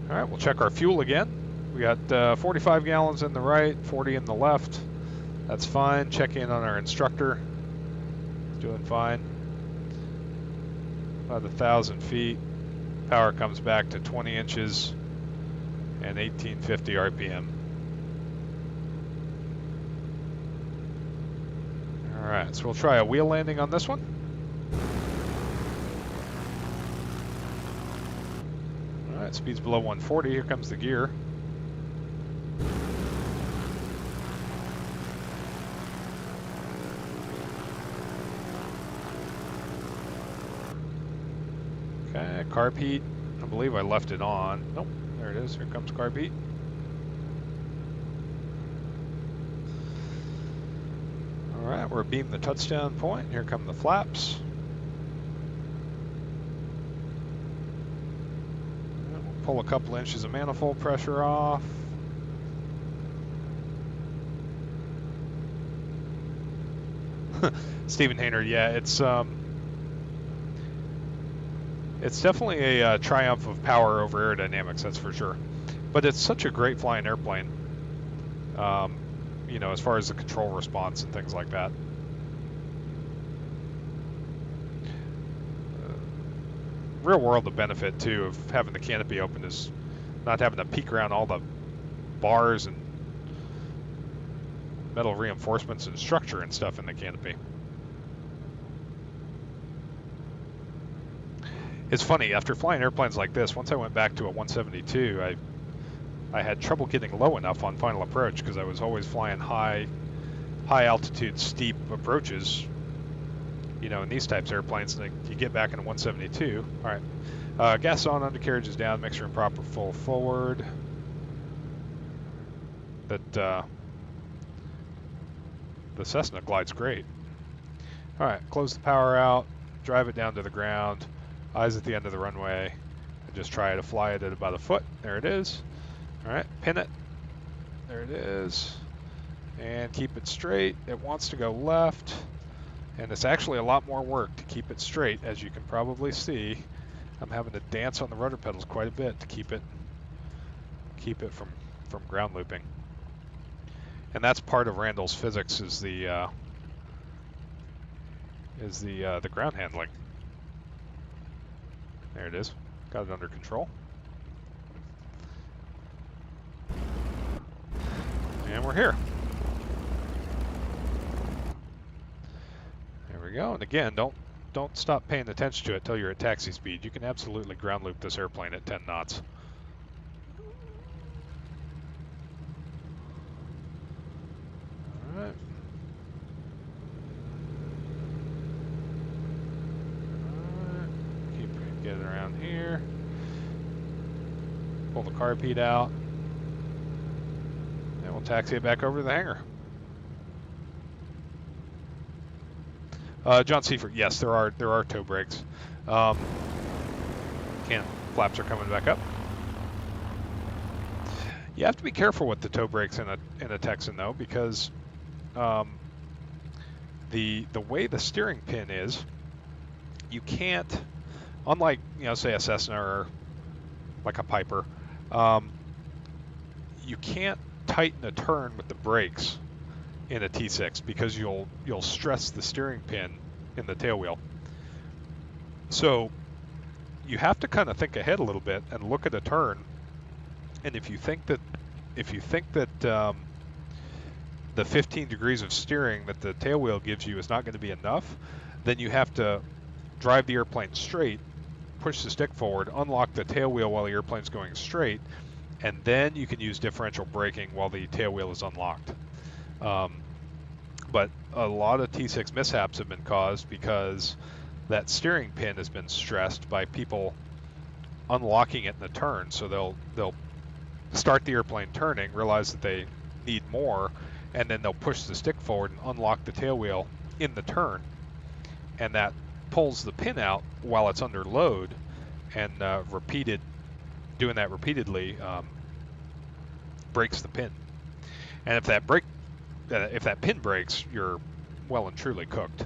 All right, we'll check our fuel again. We got 45 gallons in the right, 40 in the left. That's fine. Check in on our instructor. He's doing fine. About 1,000 feet. Power comes back to 20 inches and 1850 RPM. All right, so we'll try a wheel landing on this one. All right, speed's below 140. Here comes the gear. Okay, carb heat. I believe I left it on. Nope, there it is. Here comes carb heat. All right, we're beam the touchdown point. Here come the flaps. We'll pull a couple inches of manifold pressure off. Stephen Hayner, yeah, it's definitely a triumph of power over aerodynamics, that's for sure. But it's such a great flying airplane, you know, as far as the control response and things like that. Real world, the benefit too of having the canopy open is not having to peek around all the bars and metal reinforcements and structure and stuff in the canopy. It's funny, after flying airplanes like this, once I went back to a 172, I had trouble getting low enough on final approach because I was always flying high altitude, steep approaches, you know, in these types of airplanes. And you get back in a 172. All right, gas on, undercarriage is down, mixture and proper full forward. The Cessna glides great. All right, close the power out, drive it down to the ground, eyes at the end of the runway, and just try to fly it at about a foot. There it is. All right, pin it. There it is. And keep it straight. It wants to go left. And it's actually a lot more work to keep it straight, as you can probably see. I'm having to dance on the rudder pedals quite a bit to keep it from ground looping. And that's part of Randall's physics, is the ground handling. There it is. Got it under control. And we're here. There we go. And again, don't stop paying attention to it till you're at taxi speed. You can absolutely ground loop this airplane at 10 knots. All right. Keep getting around here. Pull the carpet out. And we'll taxi it back over to the hangar. John Seifert, yes, there are toe brakes. Flaps are coming back up. You have to be careful with the toe brakes in a Texan though, because the way the steering pin is, you can't, unlike, you know, say a Cessna or like a Piper, you can't tighten a turn with the brakes in a T6 because you'll stress the steering pin in the tail wheel. So you have to kind of think ahead a little bit and look at a turn. And if you think that the 15 degrees of steering that the tail wheel gives you is not going to be enough, then you have to drive the airplane straight, push the stick forward, unlock the tail wheel while the airplane's going straight, and then you can use differential braking while the tail wheel is unlocked. But a lot of T6 mishaps have been caused because that steering pin has been stressed by people unlocking it in the turn. So they'll start the airplane turning, realize that they need more, and then they'll push the stick forward and unlock the tail wheel in the turn, and that pulls the pin out while it's under load. And doing that repeatedly breaks the pin. And if that pin breaks, you're well and truly cooked.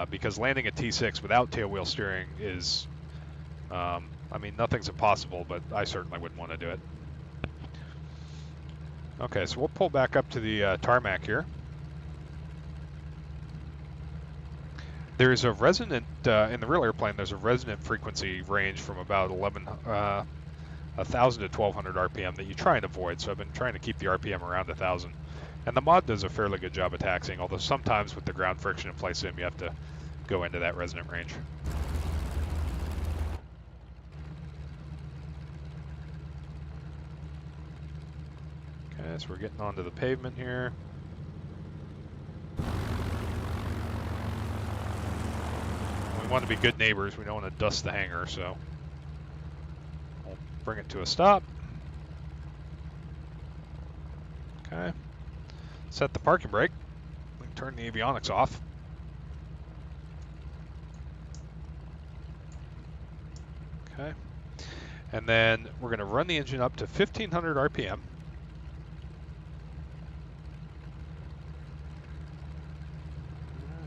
Because landing a T6 without tail wheel steering is, I mean, nothing's impossible, but I certainly wouldn't want to do it. Okay, so we'll pull back up to the tarmac here. There's a resonant, in the real airplane, there's a resonant frequency range from about 1,000 to 1,200 RPM that you try and avoid, so I've been trying to keep the RPM around 1,000. And the mod does a fairly good job of taxiing, although sometimes with the ground friction in place sim, you have to go into that resonant range. Okay, so we're getting onto the pavement here. We want to be good neighbors. We don't want to dust the hangar, so we'll bring it to a stop. Okay. Set the parking brake. We can turn the avionics off. Okay. And then we're going to run the engine up to 1,500 RPM.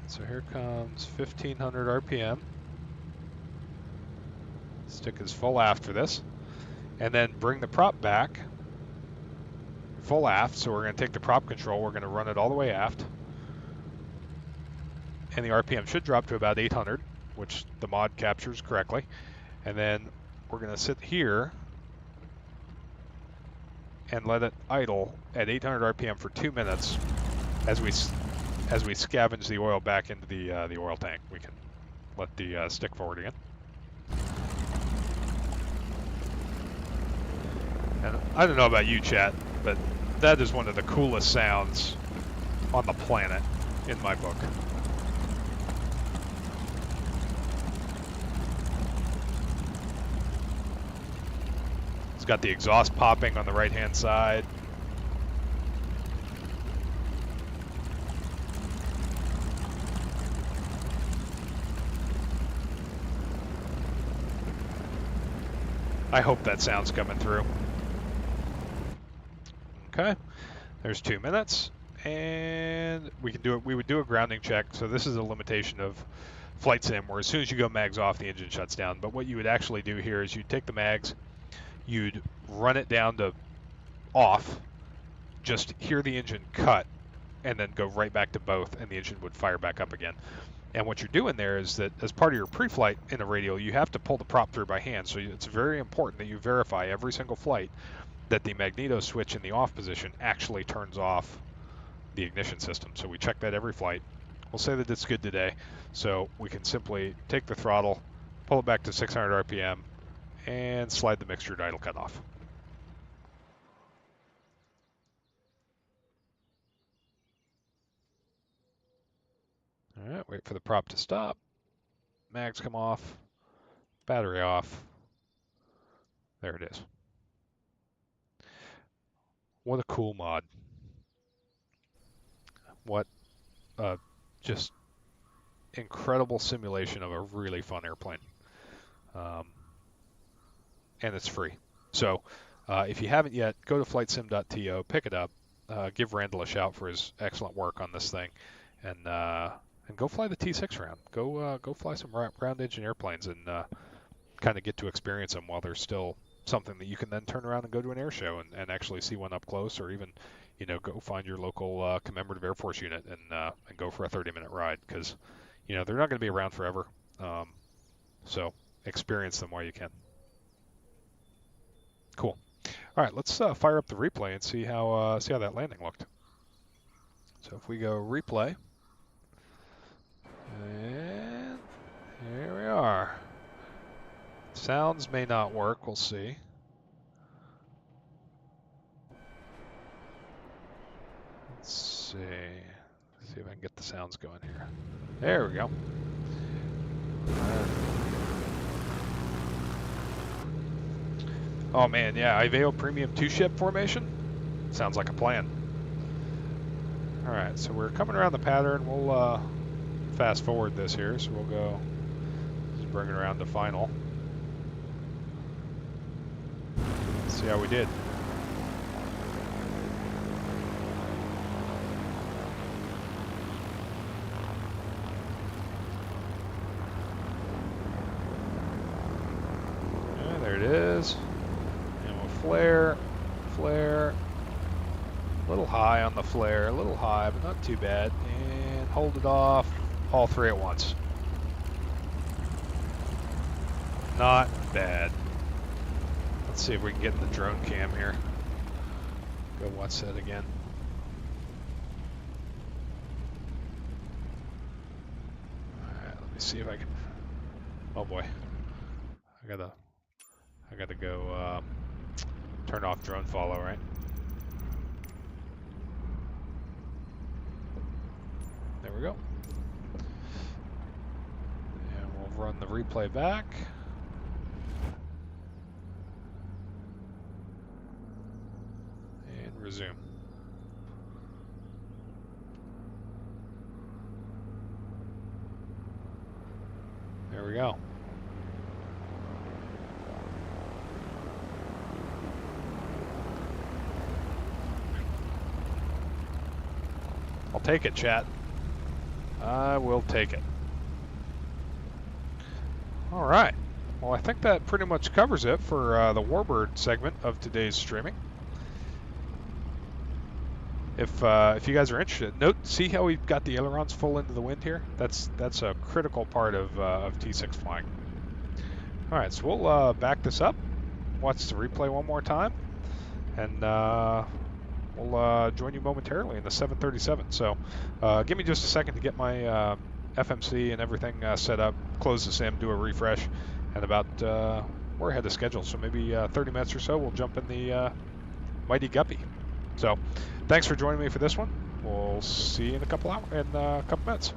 So here comes 1,500 RPM. Stick is full aft for this. and then bring the prop back full aft. So we're going to take the prop control, we're going to run it all the way aft, and the RPM should drop to about 800, which the mod captures correctly. And then we're going to sit here and let it idle at 800 RPM for 2 minutes as we scavenge the oil back into the oil tank. We can let the stick forward again. And I don't know about you, chat, but that is one of the coolest sounds on the planet in my book. It's got the exhaust popping on the right-hand side. I hope that sound's coming through. Okay, there's 2 minutes, and we can do it. We would do a grounding check. So this is a limitation of flight sim, where as soon as you go mags off, the engine shuts down. But what you would actually do here is you'd take the mags, you'd run it down to off, just hear the engine cut, and then go right back to both, and the engine would fire back up again. And what you're doing there is that as part of your pre-flight in a radial, you have to pull the prop through by hand. So it's very important that you verify every single flight that the magneto switch in the off position actually turns off the ignition system. So we check that every flight. We'll say that it's good today. So we can simply take the throttle, pull it back to 600 RPM, and slide the mixture to idle cutoff. All right, wait for the prop to stop. Mags come off, battery off. There it is. What a cool mod. What just incredible simulation of a really fun airplane. And it's free. So if you haven't yet, go to flightsim.to, pick it up, give Randall a shout for his excellent work on this thing, and go fly the T6 around. Go fly some round engine airplanes and kind of get to experience them while they're still something that you can then turn around and go to an air show and actually see one up close, or even, you know, go find your local commemorative Air Force unit and go for a 30-minute ride, because, you know, they're not going to be around forever. So experience them while you can. Cool. All right, let's fire up the replay and see how that landing looked. So if we go replay, and here we are. Sounds may not work, we'll see. Let's see. Let's see if I can get the sounds going here. There we go. Oh man, yeah, Iveo Premium 2-ship formation? Sounds like a plan. Alright, so we're coming around the pattern. We'll fast forward this here, so we'll go, just bring it around to final. See how we did. Yeah, there it is. And we'll flare, flare. A little high on the flare, a little high, but not too bad. And hold it off, all three at once. Not bad. Let's see if we can get in the drone cam here. Go watch that again. Alright, let me see if I can. Oh boy. I gotta go turn off drone follow, right? There we go. And we'll run the replay back. And resume. There we go. I'll take it, chat. I will take it. All right. Well, I think that pretty much covers it for the Warbird segment of today's streaming. If you guys are interested, see how we've got the ailerons full into the wind here? That's a critical part of T6 flying. All right, so we'll back this up, watch the replay one more time, and we'll join you momentarily in the 737. So give me just a second to get my FMC and everything set up, close the sim, do a refresh, and about we're ahead of schedule, so maybe 30 minutes or so we'll jump in the Mighty Guppy. So thanks for joining me for this one. We'll see you in a couple minutes.